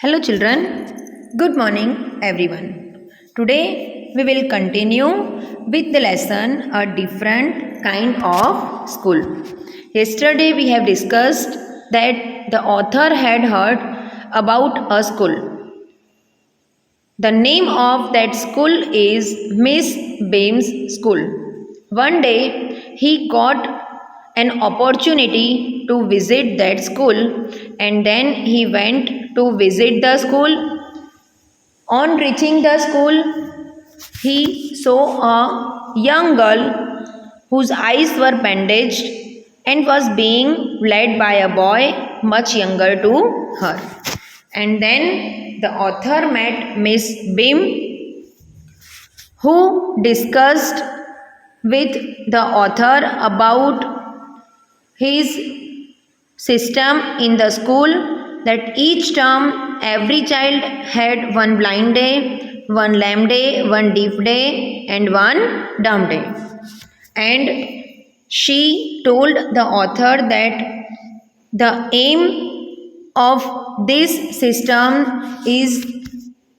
Hello children, good morning everyone. Today we will continue with the lesson a different kind of school. Yesterday we have discussed that the author had heard about a school. The name of that school is Miss Beam's School. One day he got an opportunity to visit that school and then he went to visit the school. On reaching the school, he saw a young girl whose eyes were bandaged and was being led by a boy much younger to her. And then the author met Miss Beam, who discussed with the author about his system in the school, that each term every child had one blind day, one lame day, one deaf day and one dumb day. And she told the author that the aim of this system is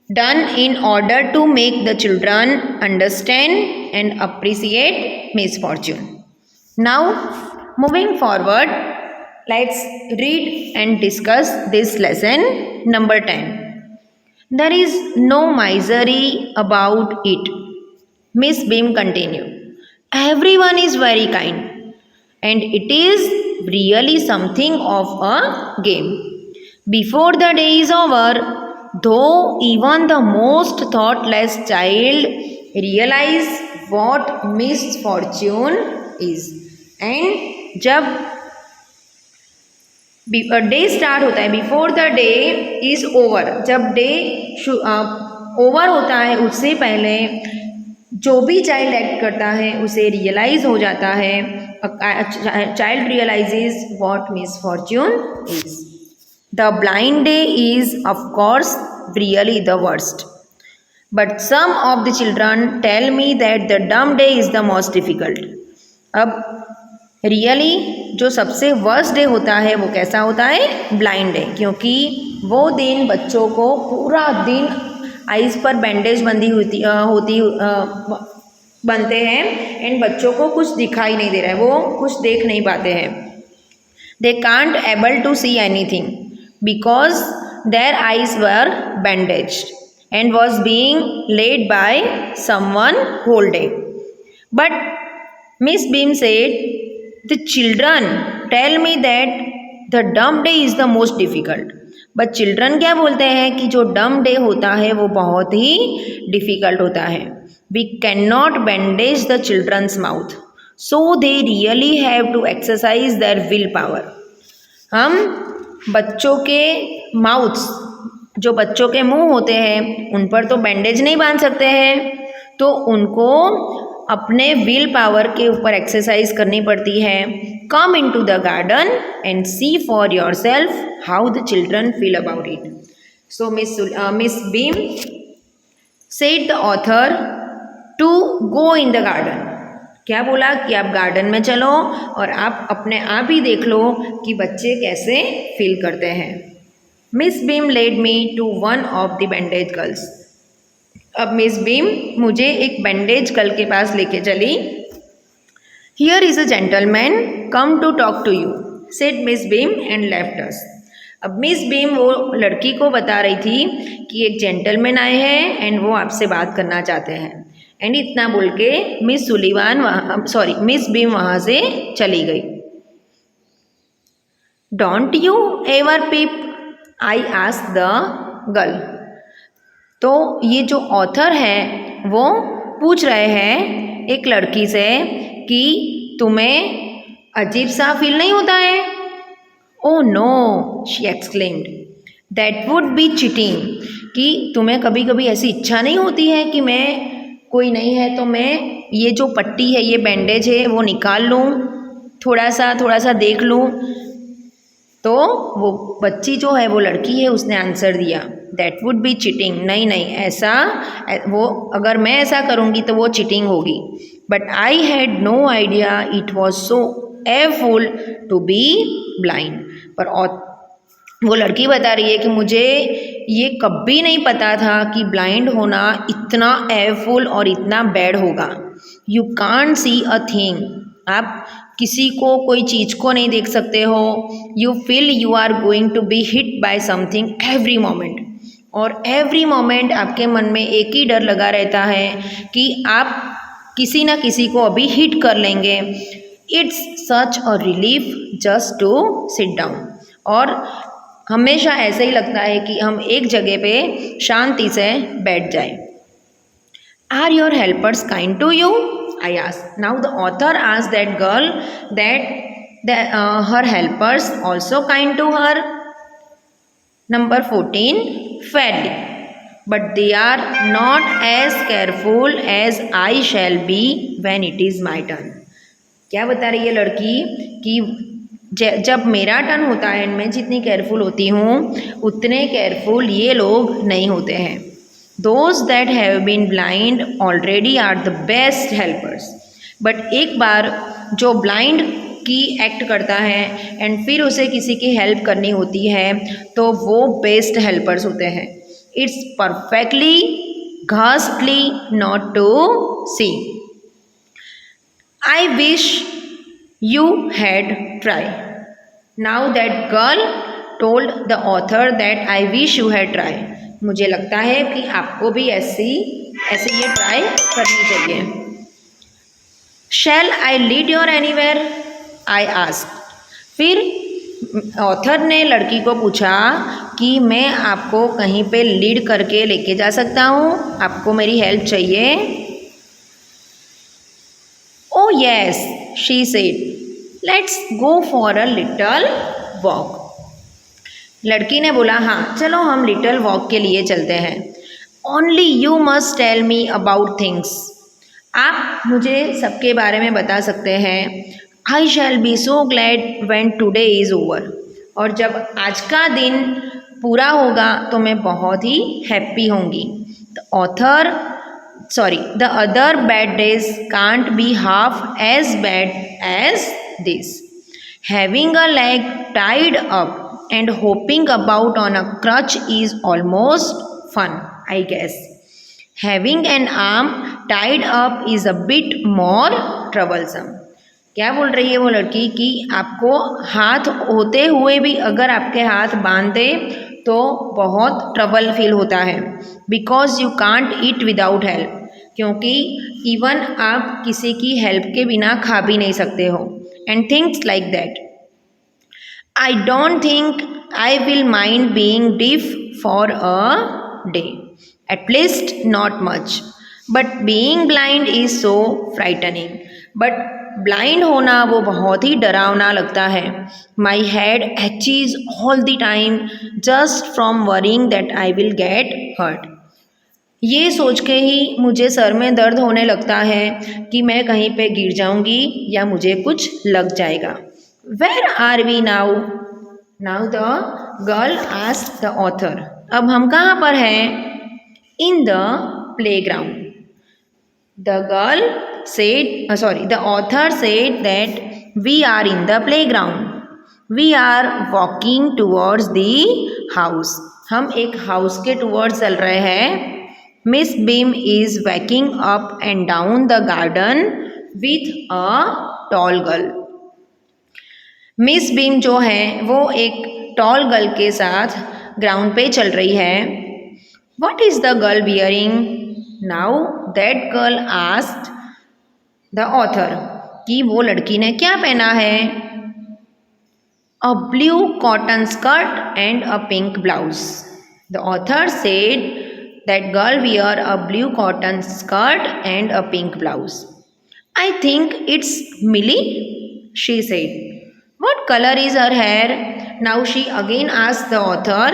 done in order to make the children understand and appreciate misfortune. Now, moving forward, let's read and discuss this lesson number 10. There is no misery about it. Miss Beam continued. Everyone is very kind and it is really something of a game. Before the day is over, though even the most thoughtless child realize what misfortune is. And जब day start होता है, before the day is over, जब day over होता है उससे पहले जो भी चाइल्ड एक्ट करता है उसे रियलाइज हो जाता है, child realises what misfortune is. The blind day is of course really the worst, but some of the children tell me that the dumb day is the most difficult. अब really जो सबसे worst day होता है वो कैसा होता है? Blind day, क्योंकि वो दिन बच्चों को पूरा दिन आइज़ पर बैंडेज बंधी बनते हैं एंड बच्चों को कुछ दिखाई नहीं दे रहा है, वो कुछ देख नहीं पाते हैं. They can't able to see anything because their eyes were bandaged and was being led by someone whole day. But miss Beam said, the children tell me that the dumb day is the most difficult. But children क्या बोलते हैं कि जो डम day होता है वो बहुत ही डिफ़िकल्ट होता है. We can not bandage the children's mouth, so they really have to exercise their will power. हम बच्चों के माउथ्स, जो बच्चों के मुंह होते हैं उन पर तो बैंडेज नहीं बांध सकते हैं, तो उनको अपने विल पावर के ऊपर एक्सरसाइज करनी पड़ती है. Come into the garden and see for yourself how the children feel about it. So miss Beam said the author to go in the garden. क्या बोला कि आप गार्डन में चलो और आप अपने आप ही देख लो कि बच्चे कैसे फील करते हैं. Miss Beam led me to one of the bandage girls. अब मिस बीम मुझे एक बैंडेज गर्ल के पास लेके चली. Here is a gentleman come to talk to you, said Miss Beam and left us. अब मिस बीम वो लड़की को बता रही थी कि एक जेंटलमैन आए हैं एंड वो आपसे बात करना चाहते हैं. एंड इतना बोल के मिस बीम वहाँ से चली गई. Don't you ever peep, I asked the girl. तो ये जो ऑथर है वो पूछ रहे हैं एक लड़की से कि तुम्हें अजीब सा फील नहीं होता है? Oh no, she exclaimed, that would be cheating. कि तुम्हें कभी कभी ऐसी इच्छा नहीं होती है कि मैं, कोई नहीं है तो मैं ये जो पट्टी है, ये बैंडेज है, वो निकाल लूँ, थोड़ा सा देख लूँ. तो वो बच्ची जो है, वो लड़की है, उसने आंसर दिया दैट वुड बी चीटिंग. नहीं, ऐसा वो, अगर मैं ऐसा करूँगी तो वो चीटिंग होगी. But I had no idea it was so awful to be blind. पर वो लड़की बता रही है कि मुझे ये कभी नहीं पता था कि ब्लाइंड होना इतना एवफुल और इतना बैड होगा। You can't see a thing, आप किसी को कोई चीज़ को नहीं देख सकते हो। You feel you are going to be hit by something every moment, और एवरी मोमेंट आपके मन में एक ही डर लगा रहता है कि आप किसी ना किसी को अभी हिट कर लेंगे। It's such a relief just to sit down, और हमेशा ऐसे ही लगता है कि हम एक जगह पे शांति से बैठ जाएं। Are your helpers kind to you? I ask. Now the author asked that girl that her helpers also kind to her. Number 14, fairly, but they are not as careful as I shall be when it is my turn. क्या बता रही है लड़की कि जब मेरा turn होता है मैं जितनी केयरफुल होती हूँ उतने केयरफुल ये लोग नहीं होते हैं। Those that have been blind already are the best helpers, but एक बार जो ब्लाइंड की एक्ट करता है एंड फिर उसे किसी की हेल्प करनी होती है तो वो बेस्ट हेल्पर्स होते हैं। It's perfectly ghastly not to see. I wish you had tried. Now that girl told the author that I wish you had tried. मुझे लगता है कि आपको भी ऐसे ये ट्राई करनी चाहिए। Shall I lead you anywhere? I asked. फिर ऑथर ने लड़की को पूछा कि मैं आपको कहीं पे लीड करके लेके जा सकता हूँ, आपको मेरी हेल्प चाहिए? Oh yes, she said. Let's go for a little walk. लड़की ने बोला हाँ चलो हम लिटिल वॉक के लिए चलते हैं। Only you must tell me about things. आप मुझे सबके बारे में बता सकते हैं। I shall be so glad when today is over. और जब आज का दिन पूरा होगा तो मैं बहुत ही हैप्पी होंगी। The other bad days can't be half as bad as this. Having a leg tied up and hopping about on a crutch is almost fun, I guess. Having an arm tied up is a bit more troublesome. क्या बोल रही है वो लड़की कि आपको हाथ होते हुए भी अगर आपके हाथ बांध दे तो बहुत ट्रबल फील होता है। Because you can't eat without help, क्योंकि इवन आप किसी की हेल्प के बिना खा भी नहीं सकते हो। And things like that. I don't think I will mind being deaf for a day, at least not much, but being blind is so frightening. But blind होना वो बहुत ही डरावना लगता है। My head aches all the time just from worrying that I will get hurt. ये सोच के ही मुझे सर में दर्द होने लगता है कि मैं कहीं पे गिर जाऊंगी या मुझे कुछ लग जाएगा। Where are we now? Now the girl asked the author. अब हम कहाँ पर हैं? In the playground. The author said that we are in the playground. We are walking towards the house. हम एक हाउस के टूवर्ड्स चल रहे हैं। Miss Beam is walking up and down the garden with a tall girl. Miss beam जो है वो एक टॉल गर्ल के साथ ग्राउंड पे चल रही है। What is the girl wearing? Now that girl asked the author कि वो लड़की ने क्या पहना है? A blue cotton skirt and a pink blouse. The author said that girl wear a blue cotton skirt and a pink blouse. I think it's Millie, she said. What color is her hair? Now she again asked the author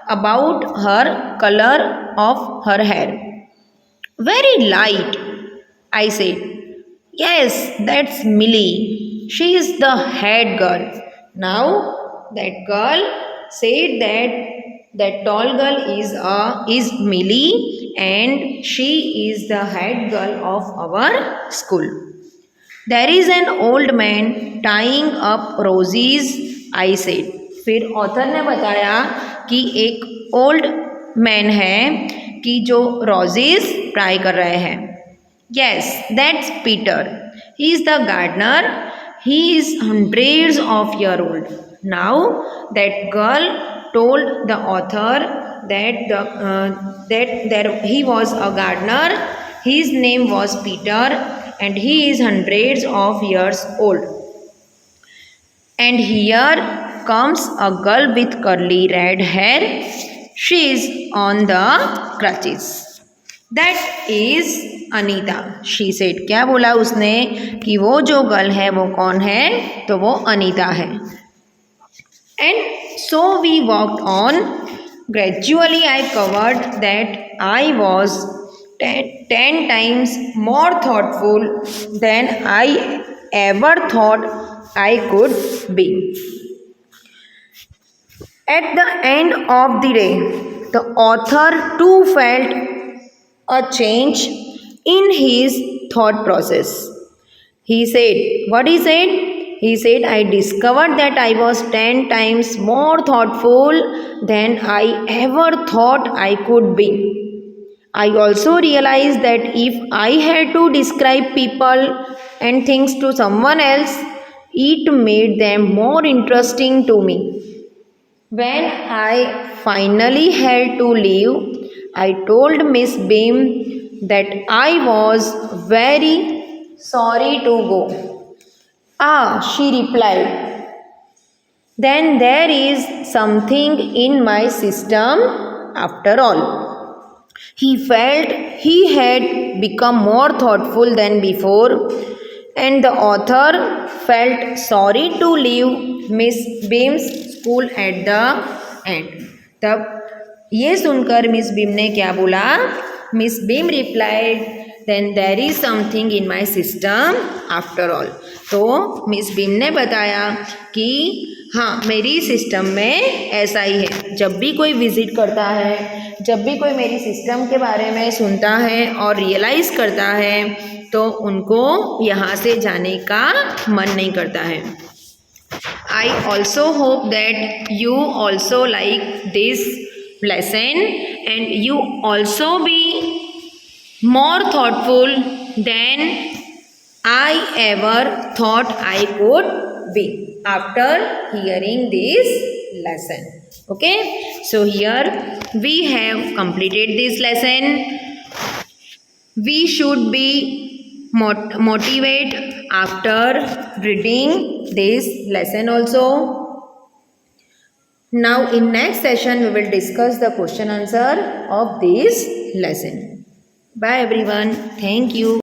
about her color of her hair. Very light, I said. Yes, that's Millie. She is the head girl. Now that girl said that tall girl is Millie and she is the head girl of our school. There is an old man tying up roses, I said. फिर author ने बताया कि एक old man है कि जो roses try कर रहे हैं. Yes, that's Peter. He is the gardener. He is hundreds of year old. Now that girl told the author that he was a gardener. His name was Peter and he is hundreds of years old. And here comes a girl with curly red hair. She is on the crutches. That is Anita. She said, क्या बोला उसने कि वो जो girl है वो कौन है, तो वो अनीता है. And so we walked on. Gradually I covered that I was 10 times more thoughtful than I ever thought I could be. At the end of the day, the author too felt a change in his thought process. He said, what he said? He said, I discovered that I was 10 times more thoughtful than I ever thought I could be. I also realized that if I had to describe people and things to someone else, it made them more interesting to me. When I finally had to leave, I told Miss Beam that I was very sorry to go. Ah, she replied, then there is something in my system after all. He felt he had become more thoughtful than before, and the author felt sorry to leave Miss Beam's school at the end. तब ये सुनकर miss Beam ने क्या बोला? Miss Beam replied, then there is something in my system after all. तो Miss Beam ने बताया कि हाँ, मेरी सिस्टम में ऐसा ही है. जब भी कोई विज़िट करता है, जब भी कोई मेरी सिस्टम के बारे में सुनता है और रियलाइज़ करता है, तो उनको यहाँ से जाने का मन नहीं करता है. I also hope that you also like this lesson and you also be more thoughtful than I ever thought I could be after hearing this lesson. Okay, so here we have completed this lesson. We should be motivate after reading this lesson also. Now in next session we will discuss the question answer of this lesson. Bye everyone. Thank you.